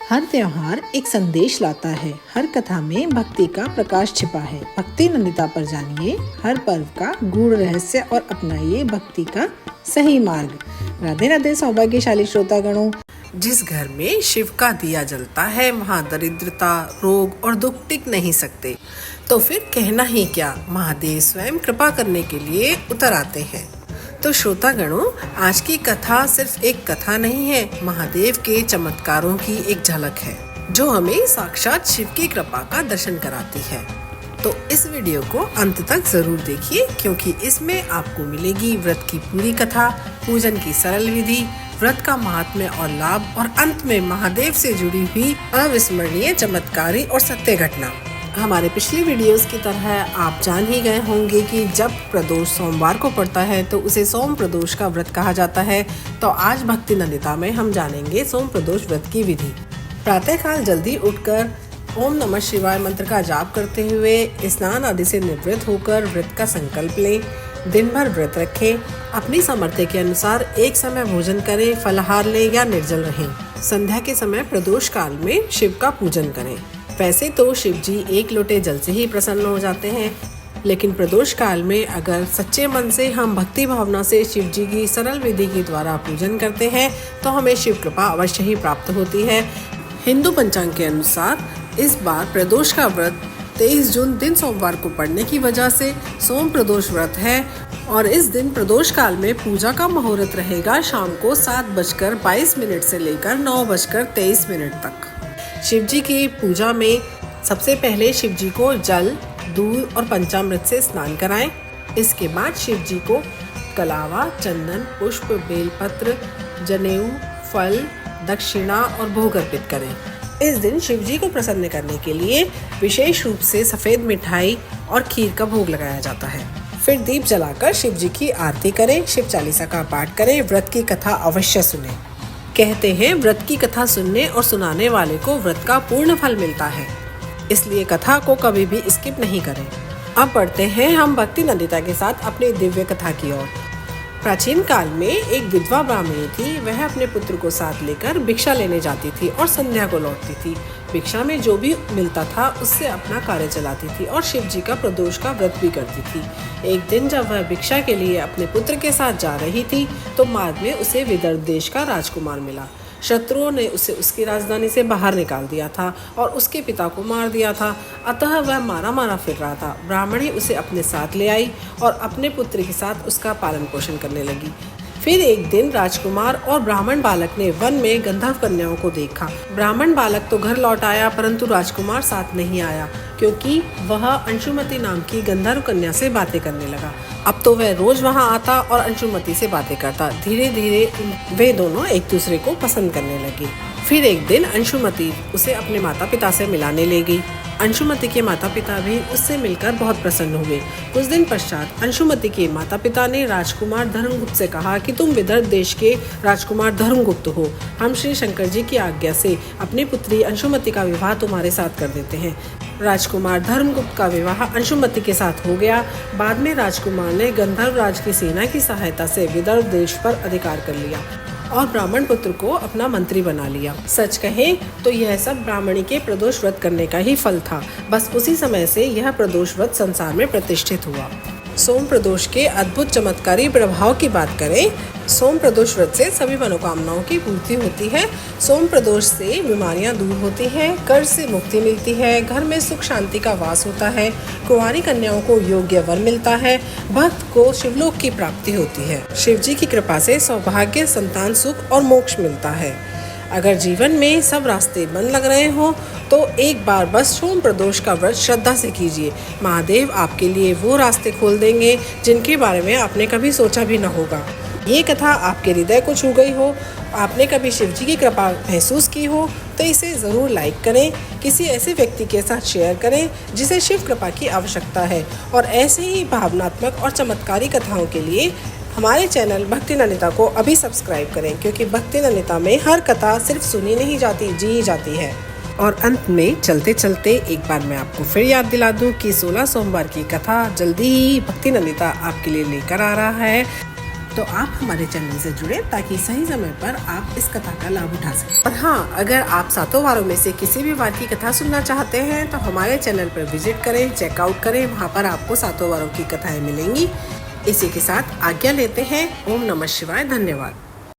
हर त्योहार एक संदेश लाता है। हर कथा में भक्ति का प्रकाश छिपा है। भक्ति नंदिता पर जानिए हर पर्व का गूढ़ रहस्य और अपनाइए भक्ति का सही मार्ग। राधे राधे सौभाग्यशाली श्रोतागणों। जिस घर में शिव का दिया जलता है वहाँ दरिद्रता, रोग और दुख टिक नहीं सकते। तो फिर कहना ही क्या, महादेव स्वयं कृपा करने के लिए उतर आते हैं। तो श्रोतागणों, आज की कथा सिर्फ एक कथा नहीं है, महादेव के चमत्कारों की एक झलक है जो हमें साक्षात शिव की कृपा का दर्शन कराती है। तो इस वीडियो को अंत तक जरूर देखिए, क्योंकि इसमें आपको मिलेगी व्रत की पूरी कथा, पूजन की सरल विधि, व्रत का महात्म्य और लाभ, और अंत में महादेव से जुड़ी हुई अविस्मरणीय चमत्कारी और सत्य घटना। हमारे पिछले वीडियोस की तरह आप जान ही गए होंगे कि जब प्रदोष सोमवार को पड़ता है तो उसे सोम प्रदोष का व्रत कहा जाता है। तो आज भक्ति नंदिता में हम जानेंगे सोम प्रदोष व्रत की विधि। प्रातःकाल जल्दी उठकर ओम नमः शिवाय मंत्र का जाप करते हुए स्नान आदि से निवृत्त होकर व्रत का संकल्प लें। दिन भर व्रत रखें। अपनी सामर्थ्य के अनुसार एक समय भोजन करें, फलाहार लें या निर्जल रहें। संध्या के समय प्रदोष काल में शिव का पूजन करें। वैसे तो शिव जी एक लोटे जल से ही प्रसन्न हो जाते हैं, लेकिन प्रदोष काल में अगर सच्चे मन से हम भक्ति भावना से शिव जी की सरल विधि के द्वारा पूजन करते हैं तो हमें शिव कृपा अवश्य ही प्राप्त होती है। हिंदू पंचांग के अनुसार इस बार प्रदोष का व्रत 23 जून दिन सोमवार को पड़ने की वजह से सोम प्रदोष व्रत है, और इस दिन प्रदोष काल में पूजा का मुहूर्त रहेगा शाम को 7:22 से लेकर 9:23 तक। शिव जी की पूजा में सबसे पहले शिव जी को जल, दूध और पंचामृत से स्नान कराएं। इसके बाद शिव जी को कलावा, चंदन, पुष्प, बेलपत्र, जनेऊ, फल, दक्षिणा और भोग अर्पित करें। इस दिन शिव जी को प्रसन्न करने के लिए विशेष रूप से सफेद मिठाई और खीर का भोग लगाया जाता है। फिर दीप जलाकर शिव जी की आरती करें, शिव चालीसा का पाठ करें, व्रत की कथा अवश्य सुनें। कहते हैं व्रत की कथा सुनने और सुनाने वाले को व्रत का पूर्ण फल मिलता है, इसलिए कथा को कभी भी स्किप नहीं करें। अब बढ़ते हैं हम भक्ति नंदिता के साथ अपनी दिव्य कथा की ओर। प्राचीन काल में एक विधवा ब्राह्मणी थी। वह अपने पुत्र को साथ लेकर भिक्षा लेने जाती थी और संध्या को लौटती थी। भिक्षा में जो भी मिलता था उससे अपना कार्य चलाती थी और शिव जी का प्रदोष का व्रत भी करती थी। एक दिन जब वह भिक्षा के लिए अपने पुत्र के साथ जा रही थी तो मार्ग में उसे विदर्भ देश का राजकुमार मिला। शत्रुओं ने उसे उसकी राजधानी से बाहर निकाल दिया था और उसके पिता को मार दिया था, अतः वह मारा मारा फिर रहा था। ब्राह्मणी उसे अपने साथ ले आई और अपने पुत्र के साथ उसका पालन पोषण करने लगी। फिर एक दिन राजकुमार और ब्राह्मण बालक ने वन में गंधर्व कन्याओं को देखा। ब्राह्मण बालक तो घर लौट आया, परंतु राजकुमार साथ नहीं आया, क्योंकि वह अंशुमति नाम की गंधर्व कन्या से बातें करने लगा। अब तो वह रोज वहां आता और अंशुमति से बातें करता। धीरे धीरे वे दोनों एक दूसरे को पसंद करने लगे। फिर एक दिन अंशुमति उसे अपने माता पिता से मिलाने ले गई। अंशुमति के माता पिता भी उससे मिलकर बहुत प्रसन्न हुए। कुछ दिन पश्चात अंशुमति के माता पिता ने राजकुमार धर्मगुप्त से कहा कि तुम विदर्भ देश के राजकुमार धर्मगुप्त हो। हम श्री शंकर जी की आज्ञा से अपनी पुत्री अंशुमति का विवाह तुम्हारे साथ कर देते हैं। राजकुमार धर्मगुप्त का विवाह अंशुमति के साथ हो गया। बाद में राजकुमार ने गंधर्व राज की सेना की सहायता से विदर्भ देश पर अधिकार कर लिया और ब्राह्मण पुत्र को अपना मंत्री बना लिया। सच कहें तो यह सब ब्राह्मणी के प्रदोष व्रत करने का ही फल था। बस उसी समय से यह प्रदोष व्रत संसार में प्रतिष्ठित हुआ। सोम प्रदोष के अद्भुत चमत्कारी प्रभाव की बात करें, सोम प्रदोष व्रत से सभी मनोकामनाओं की पूर्ति होती है। सोम प्रदोष से बीमारियां दूर होती हैं, कर्ज से मुक्ति मिलती है, घर में सुख शांति का वास होता है, कुंवारी कन्याओं को योग्य वर मिलता है, भक्त को शिवलोक की प्राप्ति होती है। शिव जी की कृपा से सौभाग्य, संतान सुख और मोक्ष मिलता है। अगर जीवन में सब रास्ते बंद लग रहे हो तो एक बार बस सोम प्रदोष का व्रत श्रद्धा से कीजिए। महादेव आपके लिए वो रास्ते खोल देंगे जिनके बारे में आपने कभी सोचा भी न होगा। ये कथा आपके हृदय को छू गई हो, आपने कभी शिव जी की कृपा महसूस की हो तो इसे ज़रूर लाइक करें, किसी ऐसे व्यक्ति के साथ शेयर करें जिसे शिव कृपा की आवश्यकता है। और ऐसे ही भावनात्मक और चमत्कारी कथाओं के लिए हमारे चैनल भक्ति नंदिता को अभी सब्सक्राइब करें, क्योंकि भक्ति नंदिता में हर कथा सिर्फ सुनी नहीं जाती, जी जाती है। और अंत में चलते चलते एक बार मैं आपको फिर याद दिला दूं कि 16 सोमवार की कथा जल्दी ही भक्ति नंदिता आपके लिए लेकर आ रहा है। तो आप हमारे चैनल से जुड़े ताकि सही समय पर आप इस कथा का लाभ उठा सकें। और हाँ, अगर आप सातों वारों में से किसी भी वार की कथा सुनना चाहते हैं तो हमारे चैनल पर विजिट करें, चेकआउट करें। वहाँ पर आपको सातों वारों की कथाएं मिलेंगी। इसी के साथ आज्ञा लेते हैं। ओम नमः शिवाय। धन्यवाद।